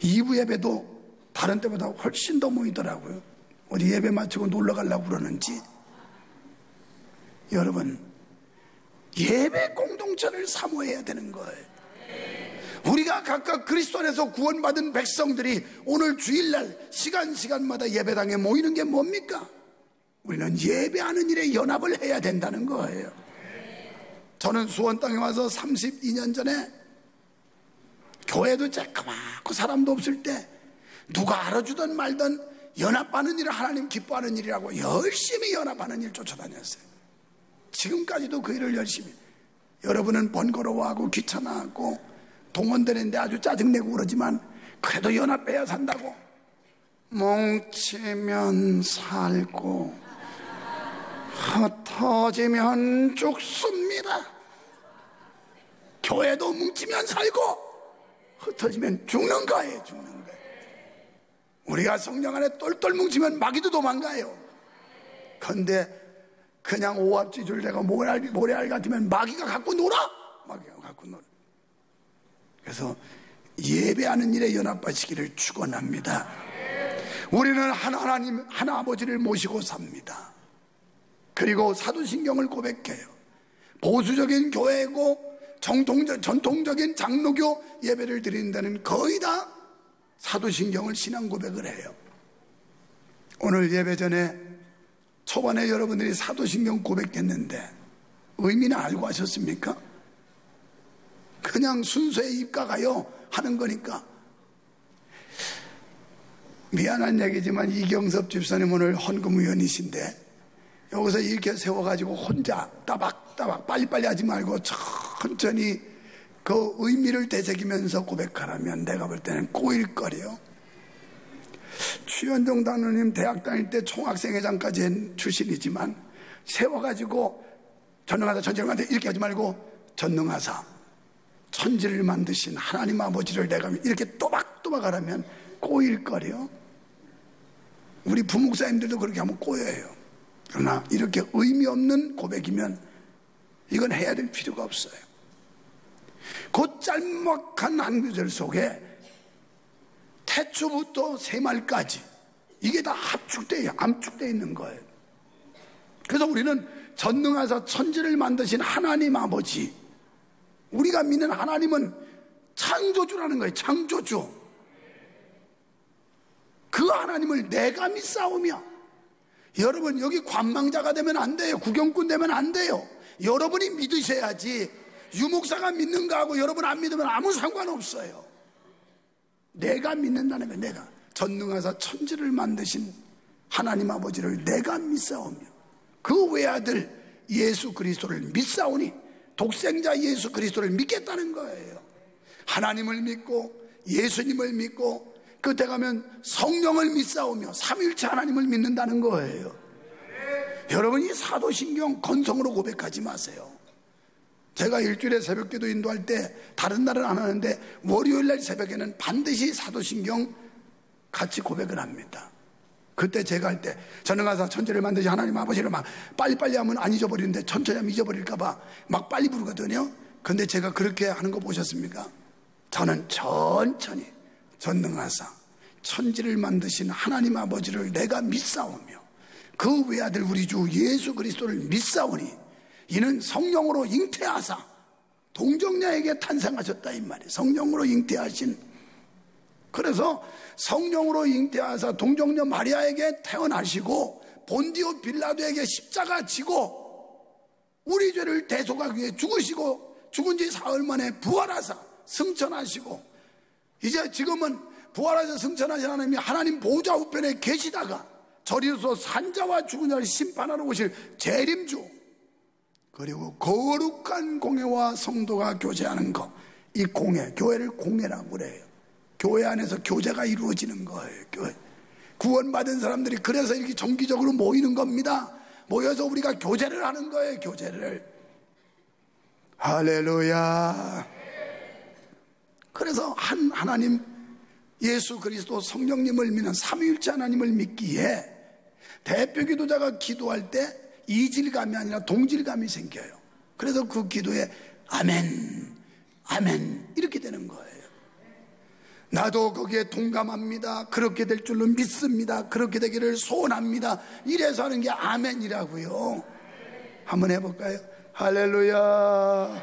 2부 예배도 다른 때보다 훨씬 더 모이더라고요. 어디 예배 마치고 놀러 가려고 그러는지. 여러분, 예배 공동체를 사모해야 되는 거예요. 우리가 각각 그리스도 안에서 구원받은 백성들이 오늘 주일날 시간마다 예배당에 모이는 게 뭡니까? 우리는 예배하는 일에 연합을 해야 된다는 거예요. 저는 수원 땅에 와서 32년 전에 교회도 쬐끄맣고 사람도 없을 때 누가 알아주든 말든 연합하는 일을 하나님 기뻐하는 일이라고 열심히 연합하는 일 쫓아다녔어요. 지금까지도 그 일을 열심히. 여러분은 번거로워하고 귀찮아하고 동원되는데 아주 짜증내고 그러지만 그래도 연합해야 산다고. 뭉치면 살고 흩어지면 죽습니다. 교회도 뭉치면 살고 흩어지면 죽는 거예요. 죽는 거예요. 우리가 성령 안에 똘똘 뭉치면 마귀도 도망가요. 그런데 그냥 오합지졸 내가 모래알 같으면 마귀가 갖고 놀아. 마귀가 갖고 놀아. 그래서 예배하는 일에 연합하시기를 축원합니다. 우리는 하나님, 하나 아버지를 모시고 삽니다. 그리고 사도신경을 고백해요. 보수적인 교회고 전통적인 장로교 예배를 드리는 데는 거의 다 사도신경을 신앙 고백을 해요. 오늘 예배 전에 초반에 여러분들이 사도신경 고백했는데 의미는 알고 하셨습니까? 그냥 순서에 입각하여 하는 거니까. 미안한 얘기지만 이경섭 집사님 오늘 헌금위원이신데 여기서 이렇게 세워가지고 혼자 따박따박 빨리빨리 하지 말고 천천히 그 의미를 되새기면서 고백하라면 내가 볼 때는 꼬일거리요. 추현종 단원님 대학 다닐 때 총학생회장까지 한 출신이지만 세워가지고 전능하사 천지를 만드 이렇게 하지 말고 전능하사 천지를 만드신 하나님 아버지를 내가 이렇게 또박또박 하라면 꼬일거리요. 우리 부목사님들도 그렇게 하면 꼬여요. 그러나 이렇게 의미 없는 고백이면 이건 해야 될 필요가 없어요. 그 짤막한 한 구절 속에 태초부터 새말까지 이게 다 압축되어 있는 거예요. 그래서 우리는 전능하사 천지를 만드신 하나님 아버지, 우리가 믿는 하나님은 창조주라는 거예요. 창조주. 그 하나님을 내가 믿사오며, 여러분 여기 관망자가 되면 안 돼요. 구경꾼 되면 안 돼요. 여러분이 믿으셔야지. 유목사가 믿는 거하고 여러분 안 믿으면 아무 상관없어요. 내가 믿는다는 거예요. 내가 전능하사 천지를 만드신 하나님 아버지를 내가 믿사오며 그 외아들 예수 그리스도를 믿사오니, 독생자 예수 그리스도를 믿겠다는 거예요. 하나님을 믿고 예수님을 믿고 끝에 가면 성령을 믿사오며 삼위일체 하나님을 믿는다는 거예요. 여러분 이 사도신경 건성으로 고백하지 마세요. 제가 일주일에 새벽기도 인도할 때 다른 날은 안 하는데 월요일날 새벽에는 반드시 사도신경 같이 고백을 합니다. 그때 제가 할 때 전능하사 천지를 만드신 하나님 아버지를 막 빨리빨리 하면 안 잊어버리는데 천천히 하면 잊어버릴까봐 막 빨리 부르거든요. 근데 제가 그렇게 하는 거 보셨습니까? 저는 천천히 전능하사 천지를 만드신 하나님 아버지를 내가 믿사오며 그 외아들 우리 주 예수 그리스도를 믿사오니 이는 성령으로 잉태하사 동정녀에게 탄생하셨다 이 말이에요. 성령으로 잉태하신, 그래서 성령으로 잉태하사 동정녀 마리아에게 태어나시고 본디오 빌라도에게 십자가 지고 우리 죄를 대속하기 위해 죽으시고 죽은 지 사흘 만에 부활하사 승천하시고, 이제 지금은 부활하셔 승천하신 하나님이 하나님 보좌 우편에 계시다가 저리로서 산자와 죽은 자를 심판하러 오실 재림주, 그리고 거룩한 공회와 성도가 교제하는 것, 이 공회, 교회를 공회라고 그래요. 교회 안에서 교제가 이루어지는 거예요. 교회. 구원받은 사람들이 그래서 이렇게 정기적으로 모이는 겁니다. 모여서 우리가 교제를 하는 거예요. 교제를. 할렐루야. 그래서 한 하나님 예수 그리스도 성령님을 믿는 삼위일체 하나님을 믿기에 대표 기도자가 기도할 때 이질감이 아니라 동질감이 생겨요. 그래서 그 기도에 아멘, 아멘 이렇게 되는 거예요. 나도 거기에 동감합니다. 그렇게 될 줄로 믿습니다. 그렇게 되기를 소원합니다. 이래서 하는 게 아멘이라고요. 한번 해볼까요? 할렐루야.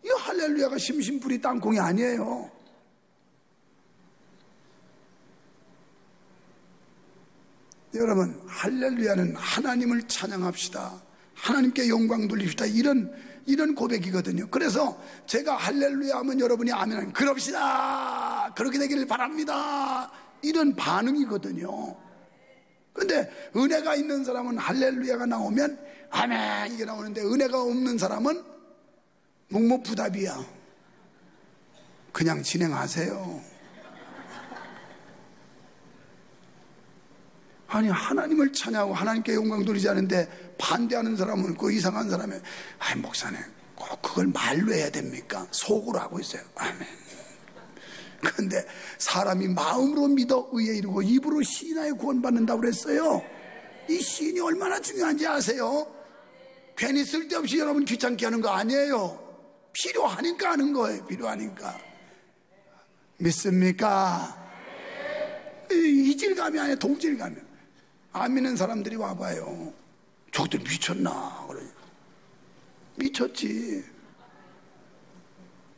이 할렐루야가 심심풀이 땅콩이 아니에요. 여러분, 할렐루야는 하나님을 찬양합시다, 하나님께 영광 돌립시다, 이런 고백이거든요. 그래서 제가 할렐루야 하면 여러분이 아멘, 그럽시다, 그렇게 되기를 바랍니다, 이런 반응이거든요. 그런데 은혜가 있는 사람은 할렐루야가 나오면 아멘 이게 나오는데, 은혜가 없는 사람은 묵묵부답이야. 그냥 진행하세요. 아니, 하나님을 찬양하고 하나님께 영광 돌리지 않는데 반대하는 사람은, 그 이상한 사람이, 아니 목사님 꼭 그걸 말로 해야 됩니까? 속으로 하고 있어요. 아멘. 그런데 사람이 마음으로 믿어 의에 이르고 입으로 시인하여 구원받는다고 그랬어요. 이 시인이 얼마나 중요한지 아세요? 괜히 쓸데없이 여러분 귀찮게 하는 거 아니에요. 필요하니까 하는 거예요. 필요하니까. 믿습니까? 이질감이 아니라 동질감이에요. 안 믿는 사람들이 와봐요. 저것들 미쳤나? 그래. 미쳤지.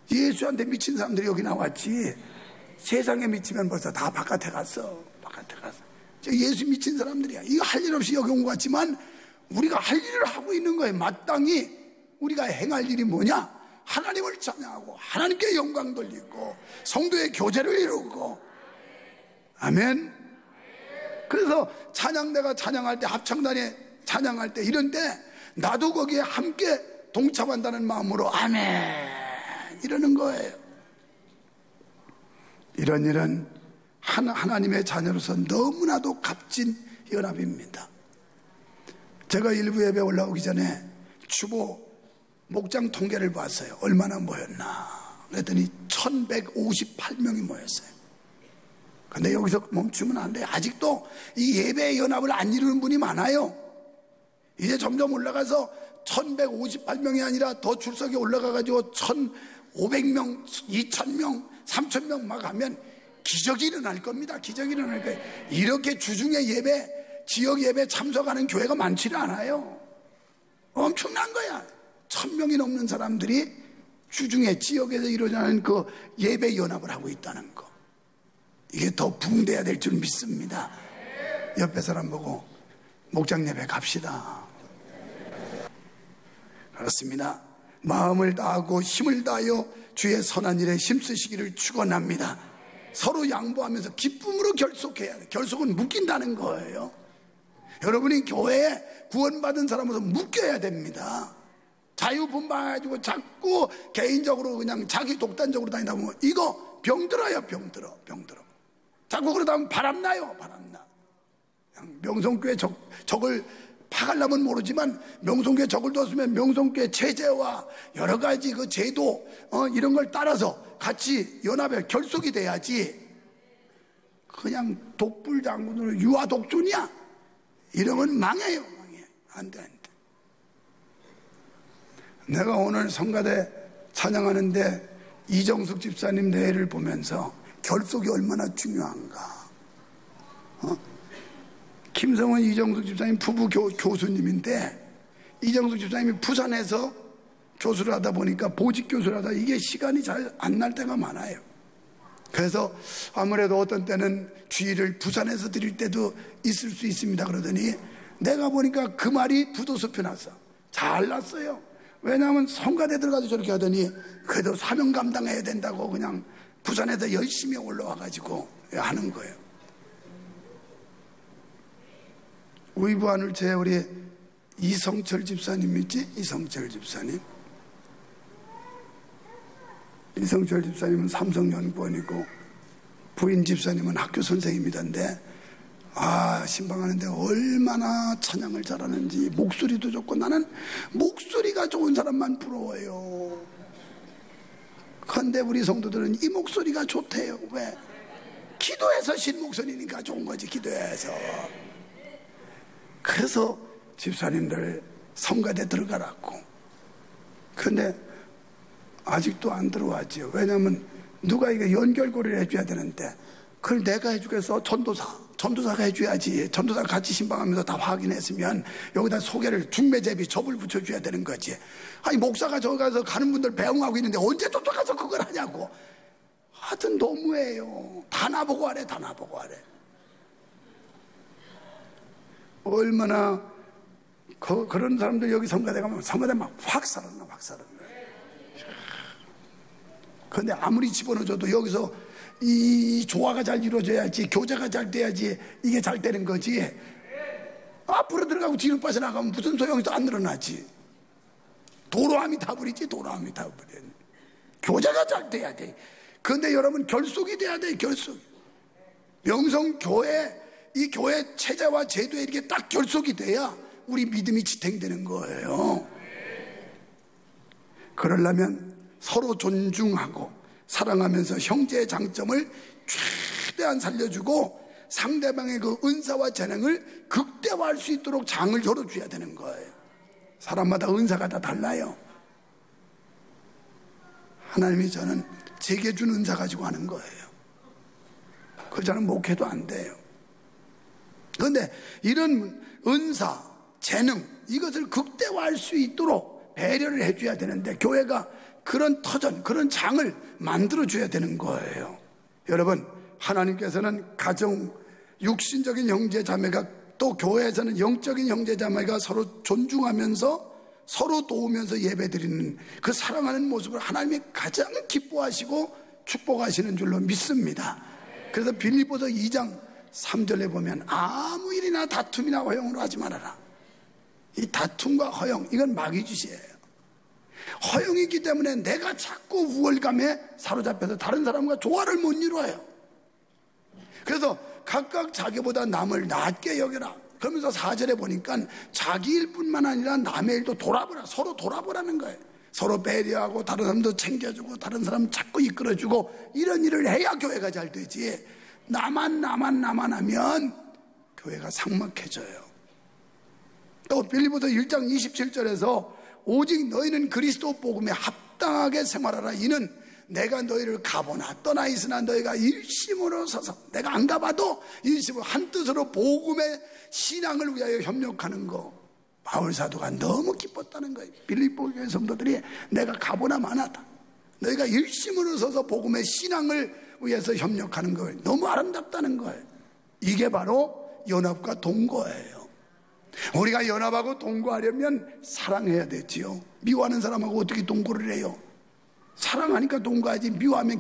예수한테 미친 사람들이 여기 나왔지. 세상에 미치면 벌써 다 바깥에 갔어. 바깥에 갔어. 예수 미친 사람들이야. 이거 할 일 없이 여기 온 것 같지만 우리가 할 일을 하고 있는 거예요. 마땅히 우리가 행할 일이 뭐냐? 하나님을 찬양하고 하나님께 영광 돌리고 성도의 교제를 이루고. 아멘. 그래서 찬양대가 찬양할 때, 합창단이 찬양할 때, 이런 때 나도 거기에 함께 동참한다는 마음으로 아멘 이러는 거예요. 이런 일은 하나님의 자녀로서 너무나도 값진 연합입니다. 제가 일부 예배 올라오기 전에 추보 목장 통계를 봤어요. 얼마나 모였나 그랬더니 1158명이 모였어요. 근데 여기서 멈추면 안 돼요. 아직도 이 예배 연합을 안 이루는 분이 많아요. 이제 점점 올라가서 1158명이 아니라 더 출석이 올라가가지고 1500명, 2000명, 3000명 막 하면 기적이 일어날 겁니다. 기적이 일어날 거예요. 이렇게 주중에 예배, 지역 예배 참석하는 교회가 많지는 않아요. 엄청난 거야. 1000명이 넘는 사람들이 주중에 지역에서 일어나는 그 예배 연합을 하고 있다는 거. 이게 더 붕대야 될 줄 믿습니다. 옆에 사람 보고 목장 예배 갑시다. 그렇습니다. 마음을 다하고 힘을 다하여 주의 선한 일에 힘쓰시기를 축원합니다. 서로 양보하면서 기쁨으로 결속해야 돼. 결속은 묶인다는 거예요. 여러분이 교회에 구원받은 사람으로서 묶여야 됩니다. 자유분방해가지고 자꾸 개인적으로 그냥 자기 독단적으로 다니다 보면 이거 병들어요. 병들어. 자꾸 그러다 보면 바람나요. 바람나. 명성교회 적을 파가려면 모르지만 명성교회 적을 뒀으면 명성교회 체제와 여러 가지 그 제도 이런 걸 따라서 같이 연합에 결속이 돼야지. 그냥 독불장군으로 유아독존이야. 이러면 망해요. 안 돼. 내가 오늘 성가대 찬양하는데 이정숙 집사님 내외를 보면서 결속이 얼마나 중요한가. 김성원 이정숙 집사님 부부 교수님인데, 이정숙 집사님이 부산에서 교수를 하다 보니까 보직 교수를 하다 이게 시간이 잘 안 날 때가 많아요. 그래서 아무래도 어떤 때는 주일을 부산에서 드릴 때도 있을 수 있습니다. 그러더니 내가 보니까 그 말이 부도수표 났어. 잘 났어요. 왜냐하면 성가대 들어가서 저렇게 하더니 그래도 사명 감당해야 된다고 그냥 부산에서 열심히 올라와가지고 하는 거예요. 의부하늘제 우리 이성철 집사님 있지? 이성철 집사님. 이성철 집사님은 삼성연구원이고 부인 집사님은 학교 선생님이던데, 신방하는데 얼마나 찬양을 잘하는지, 목소리도 좋고. 나는 목소리가 좋은 사람만 부러워요. 그런데 우리 성도들은 이 목소리가 좋대요. 왜? 기도해서 신 목소리니까 좋은 거지. 기도해서. 그래서 집사님들 성가대 들어가라고. 근데 아직도 안 들어왔죠. 왜냐하면 누가 이거 연결고리를 해줘야 되는데 그걸 내가 해주겠어? 전도사가 해줘야지. 전도사가 같이 신방하면서 다 확인했으면 여기다 소개를 중매제비 접을 붙여줘야 되는 거지. 아니 목사가 저기 가서 가는 분들 배웅하고 있는데 언제 쫓아가서 그걸 하냐고. 하여튼 너무해요. 다 나보고 하래. 다 나보고 하래. 얼마나 그런 사람들 여기 성가대 가면 성가대 막 확 살았나. 그런데 아무리 집어넣어줘도 여기서 이 조화가 잘 이루어져야지, 교제가 잘 돼야지 이게 잘 되는 거지. 앞으로 들어가고 뒤로 빠져나가면 무슨 소용도 안 늘어나지. 도로함이 다불이지. 도로함이 다불이. 교제가 잘 돼야 돼. 그런데 여러분 결속이 돼야 돼. 결속. 명성교회 이 교회 체제와 제도에 이렇게 딱 결속이 돼야 우리 믿음이 지탱되는 거예요. 그러려면 서로 존중하고 사랑하면서 형제의 장점을 최대한 살려주고 상대방의 그 은사와 재능을 극대화할 수 있도록 장을 열어줘야 되는 거예요. 사람마다 은사가 다 달라요. 하나님이 저는 제게 준 은사 가지고 하는 거예요. 그 저는 목회도 안 돼요. 그런데 이런 은사, 재능 이것을 극대화할 수 있도록 배려를 해줘야 되는데 교회가 그런 터전, 그런 장을 만들어줘야 되는 거예요. 여러분, 하나님께서는 가정, 육신적인 형제 자매가 또 교회에서는 영적인 형제 자매가 서로 존중하면서 서로 도우면서 예배드리는 그 사랑하는 모습을 하나님이 가장 기뻐하시고 축복하시는 줄로 믿습니다. 그래서 빌립보서 2장 3절에 보면 아무 일이나 다툼이나 허영으로 하지 말아라. 이 다툼과 허영, 이건 마귀짓이에요. 허영이기 때문에 내가 자꾸 우월감에 사로잡혀서 다른 사람과 조화를 못 이루어요. 그래서 각각 자기보다 남을 낮게 여겨라. 그러면서 4절에 보니까 자기 일뿐만 아니라 남의 일도 돌아보라. 서로 돌아보라는 거예요. 서로 배려하고 다른 사람도 챙겨주고 다른 사람 자꾸 이끌어주고 이런 일을 해야 교회가 잘 되지. 나만 하면 교회가 삭막해져요. 또 빌립보서 1장 27절에서 오직 너희는 그리스도 복음에 합당하게 생활하라. 이는 내가 너희를 가보나 떠나 있으나 너희가 일심으로 서서, 내가 안 가봐도 일심으로 한뜻으로 복음의 신앙을 위하여 협력하는 거. 바울 사도가 너무 기뻤다는 거예요. 빌립보 교회 성도들이 내가 가보나 마나다, 너희가 일심으로 서서 복음의 신앙을 위해서 협력하는 걸 너무 아름답다는 거예요. 이게 바로 연합과 동거예요. 우리가 연합하고 동거하려면 사랑해야 되지요. 미워하는 사람하고 어떻게 동거를 해요? 사랑하니까 동거하지. 미워하면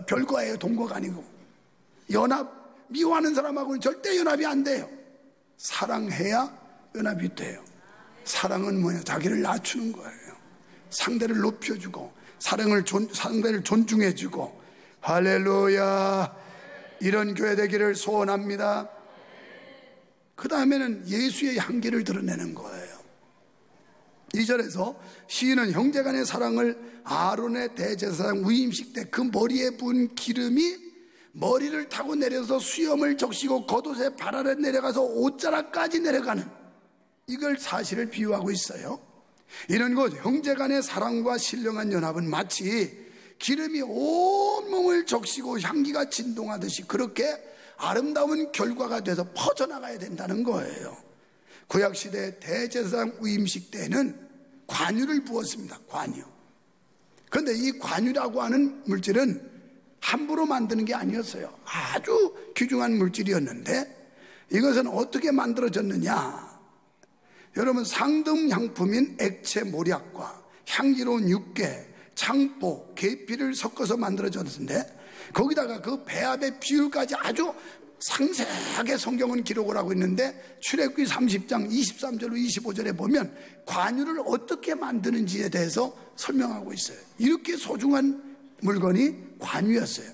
별거예요. 동거가 아니고. 미워하는 사람하고는 절대 연합이 안 돼요. 사랑해야 연합이 돼요. 사랑은 뭐예요? 자기를 낮추는 거예요. 상대를 높여주고 상대를 존중해주고. 할렐루야. 이런 교회 되기를 소원합니다. 그 다음에는 예수의 향기를 드러내는 거예요. 2절에서 시인은 형제간의 사랑을 아론의 대제사장 위임식 때 그 머리에 부은 기름이 머리를 타고 내려서 수염을 적시고 겉옷에 발 아래 내려가서 옷자락까지 내려가는, 이걸 사실을 비유하고 있어요. 이런 것 형제간의 사랑과 신령한 연합은 마치 기름이 온몸을 적시고 향기가 진동하듯이 그렇게 아름다운 결과가 돼서 퍼져나가야 된다는 거예요. 구약시대 대제사장 위임식 때에는 관유를 부었습니다. 관유. 그런데 이 관유라고 하는 물질은 함부로 만드는 게 아니었어요. 아주 귀중한 물질이었는데 이것은 어떻게 만들어졌느냐. 여러분, 상등향품인 액체 모략과 향기로운 육개, 창포, 계피를 섞어서 만들어졌는데 거기다가 그 배합의 비율까지 아주 상세하게 성경은 기록을 하고 있는데 출애굽기 30장 23절로 25절에 보면 관유를 어떻게 만드는지에 대해서 설명하고 있어요. 이렇게 소중한 물건이 관유였어요.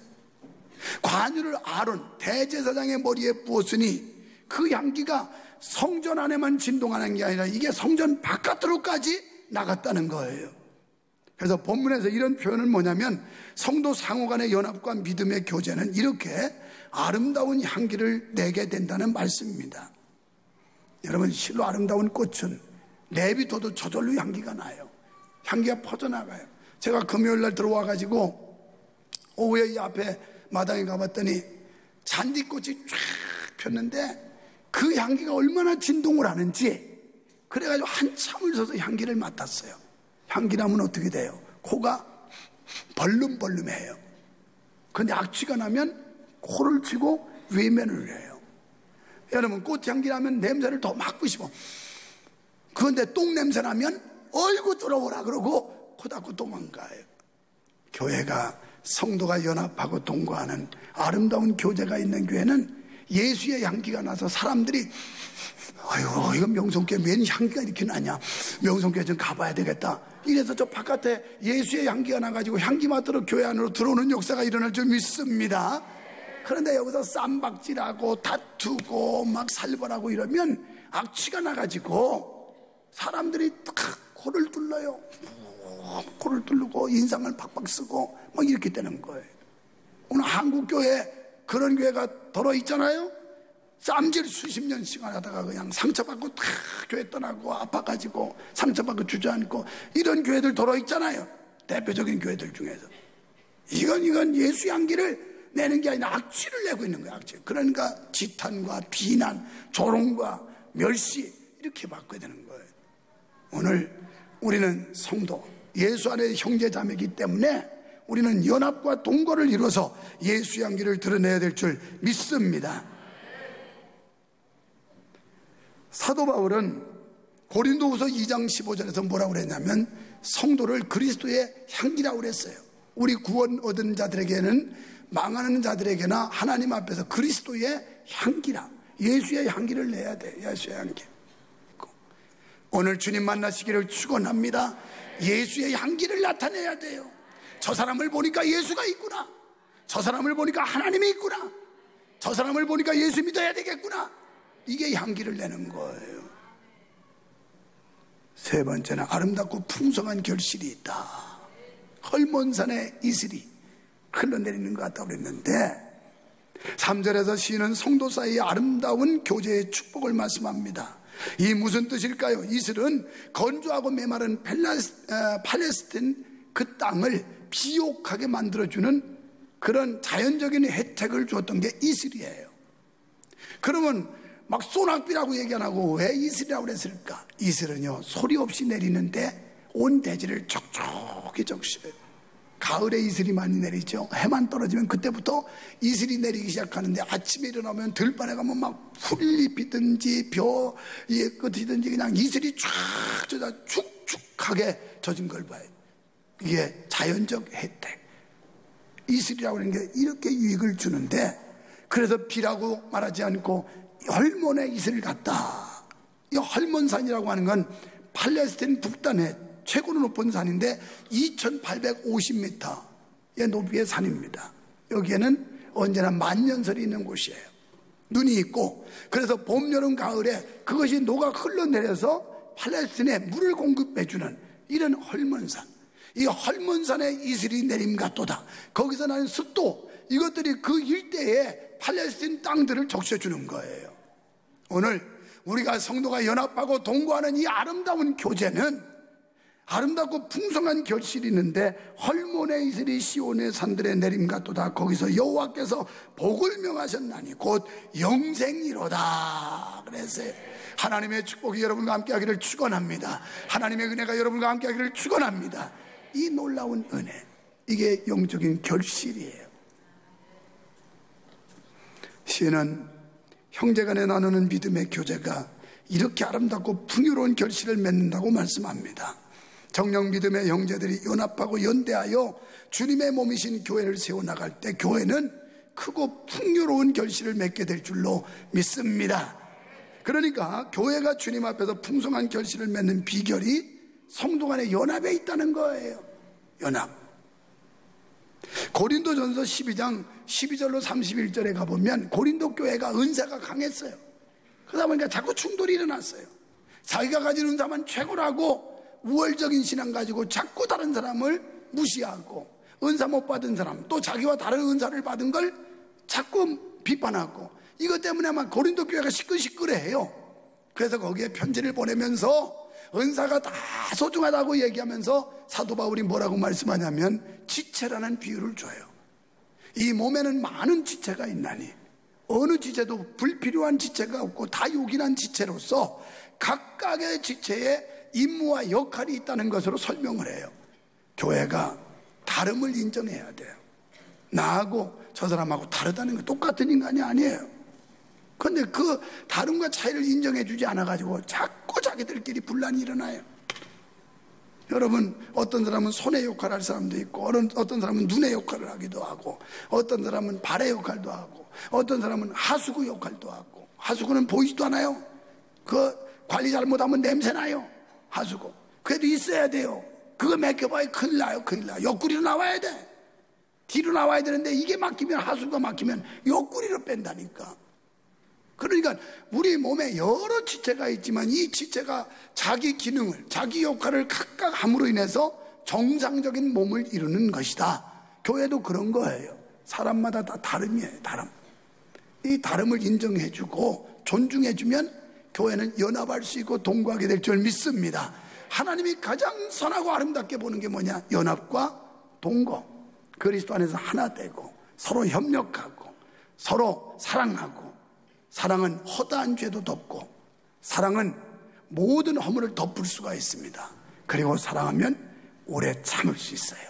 관유를 아론 대제사장의 머리에 부었으니 그 향기가 성전 안에만 진동하는 게 아니라 이게 성전 바깥으로까지 나갔다는 거예요. 그래서 본문에서 이런 표현은 뭐냐면 성도 상호 간의 연합과 믿음의 교제는 이렇게 아름다운 향기를 내게 된다는 말씀입니다. 여러분, 실로 아름다운 꽃은 내비둬도 저절로 향기가 나요. 향기가 퍼져나가요. 제가 금요일날 들어와가지고 오후에 이 앞에 마당에 가봤더니 잔디꽃이 쫙 폈는데 그 향기가 얼마나 진동을 하는지 그래가지고 한참을 서서 향기를 맡았어요. 향기 나면 어떻게 돼요? 코가 벌름벌름해요. 근데 악취가 나면 코를 치고 외면을 해요. 여러분, 꽃향기 나면 냄새를 더 맡고 싶어. 그런데 똥냄새 나면 어이구 들어오라 그러고 코 닫고 도망가요. 교회가 성도가 연합하고 동거하는 아름다운 교제가 있는 교회는 예수의 향기가 나서 사람들이 아유, 이거 명성교회 웬 향기가 이렇게 나냐, 명성교회 좀 가봐야 되겠다, 이래서 저 바깥에 예수의 향기가 나가지고 향기 맡으러 교회 안으로 들어오는 역사가 일어날 줄 믿습니다. 그런데 여기서 쌈박질하고 다투고 막 살벌하고 이러면 악취가 나가지고 사람들이 딱 코를 뚫어요. 코를 뚫고 인상을 팍팍 쓰고 막 이렇게 되는 거예요. 오늘 한국교회 그런 교회가 더러 있잖아요. 쌈질 수십 년씩 하다가 그냥 상처받고 다 교회 떠나고 아파가지고 상처받고 주저앉고 이런 교회들 더러 있잖아요. 대표적인 교회들 중에서 이건 예수 향기를 내는 게 아니라 악취를 내고 있는 거예요. 악취. 그러니까 지탄과 비난, 조롱과 멸시 이렇게 받게 되는 거예요. 오늘 우리는 성도, 예수 안에 형제자매이기 때문에 우리는 연합과 동거를 이루어서 예수 향기를 드러내야 될 줄 믿습니다. 사도 바울은 고린도후서 2장 15절에서 뭐라고 그랬냐면 성도를 그리스도의 향기라고 그랬어요. 우리 구원 얻은 자들에게는 망하는 자들에게나 하나님 앞에서 그리스도의 향기라, 예수의 향기를 내야 돼. 예수의 향기. 오늘 주님 만나시기를 축원합니다. 예수의 향기를 나타내야 돼요. 저 사람을 보니까 예수가 있구나, 저 사람을 보니까 하나님이 있구나, 저 사람을 보니까 예수 믿어야 되겠구나, 이게 향기를 내는 거예요. 세 번째는 아름답고 풍성한 결실이 있다. 헐몬산의 이슬이 흘러내리는 것 같다고 그랬는데 3절에서 시인은 성도 사이의 아름다운 교제의 축복을 말씀합니다. 이 무슨 뜻일까요? 이슬은 건조하고 메마른 팔레스틴 그 땅을 비옥하게 만들어주는 그런 자연적인 혜택을 줬던 게 이슬이에요. 그러면 막 소낙비라고 얘기 안 하고 왜 이슬이라고 그랬을까? 이슬은요, 소리 없이 내리는데 온 대지를 촉촉히 적셔요. 가을에 이슬이 많이 내리죠. 해만 떨어지면 그때부터 이슬이 내리기 시작하는데 아침에 일어나면 들판에 가면 막 풀잎이든지 벼의 끝이든지 그냥 이슬이 쫙 젖어 축축하게 젖은 걸 봐요. 이게 자연적 혜택. 이슬이라고 하는 게 이렇게 유익을 주는데, 그래서 비라고 말하지 않고 헐몬의 이슬을 갖다. 이 헐몬산이라고 하는 건 팔레스틴 북단의 최고로 높은 산인데 2850m의 높이의 산입니다. 여기에는 언제나 만년설이 있는 곳이에요. 눈이 있고, 그래서 봄, 여름, 가을에 그것이 녹아 흘러내려서 팔레스틴에 물을 공급해주는 이런 헐몬산. 이 헐몬산의 이슬이 내림같도다. 거기서 나는 습도, 이것들이 그 일대에 팔레스틴 땅들을 적셔주는 거예요. 오늘 우리가 성도가 연합하고 동거하는 이 아름다운 교제는 아름답고 풍성한 결실이 있는데 헐몬의 이슬이 시온의 산들에 내림같도다. 거기서 여호와께서 복을 명하셨나니 곧 영생이로다. 그랬어요. 하나님의 축복이 여러분과 함께하기를 축원합니다. 하나님의 은혜가 여러분과 함께하기를 축원합니다. 이 놀라운 은혜, 이게 영적인 결실이에요. 시인은 형제간에 나누는 믿음의 교제가 이렇게 아름답고 풍요로운 결실을 맺는다고 말씀합니다. 정령 믿음의 형제들이 연합하고 연대하여 주님의 몸이신 교회를 세워나갈 때 교회는 크고 풍요로운 결실을 맺게 될 줄로 믿습니다. 그러니까 교회가 주님 앞에서 풍성한 결실을 맺는 비결이 성도 간의 연합에 있다는 거예요. 연합. 고린도전서 12장 12절로 31절에 가보면 고린도 교회가 은사가 강했어요. 그러다 보니까 자꾸 충돌이 일어났어요. 자기가 가진 은사만 최고라고 우월적인 신앙 가지고 자꾸 다른 사람을 무시하고, 은사 못 받은 사람, 또 자기와 다른 은사를 받은 걸 자꾸 비판하고, 이것 때문에 막 고린도 교회가 시끌시끌해요. 그래서 거기에 편지를 보내면서 은사가 다 소중하다고 얘기하면서 사도 바울이 뭐라고 말씀하냐면 지체라는 비유를 줘요. 이 몸에는 많은 지체가 있나니 어느 지체도 불필요한 지체가 없고 다 요긴한 지체로서 각각의 지체에 임무와 역할이 있다는 것으로 설명을 해요. 교회가 다름을 인정해야 돼요. 나하고 저 사람하고 다르다는 거 똑같은 인간이 아니에요. 그런데 그 다름과 차이를 인정해 주지 않아가지고 자꾸 자기들끼리 분란이 일어나요. 여러분, 어떤 사람은 손의 역할을 할 사람도 있고, 어떤 사람은 눈의 역할을 하기도 하고, 어떤 사람은 발의 역할도 하고, 어떤 사람은 하수구 역할도 하고. 하수구는 보이지도 않아요. 그 관리 잘못하면 냄새나요. 하수구. 그래도 있어야 돼요. 그거 맡겨봐야 큰일 나요. 큰일 나요. 옆구리로 나와야 돼. 뒤로 나와야 되는데 이게 막히면, 하수구가 막히면 옆구리로 뺀다니까. 그러니까 우리 몸에 여러 지체가 있지만 이 지체가 자기 기능을, 자기 역할을 각각 함으로 인해서 정상적인 몸을 이루는 것이다. 교회도 그런 거예요. 사람마다 다 다름이에요. 다름. 이 다름을 인정해주고 존중해주면 교회는 연합할 수 있고 동거하게 될 줄 믿습니다. 하나님이 가장 선하고 아름답게 보는 게 뭐냐? 연합과 동거. 그리스도 안에서 하나 되고 서로 협력하고 서로 사랑하고. 사랑은 허다한 죄도 덮고 사랑은 모든 허물을 덮을 수가 있습니다. 그리고 사랑하면 오래 참을 수 있어요.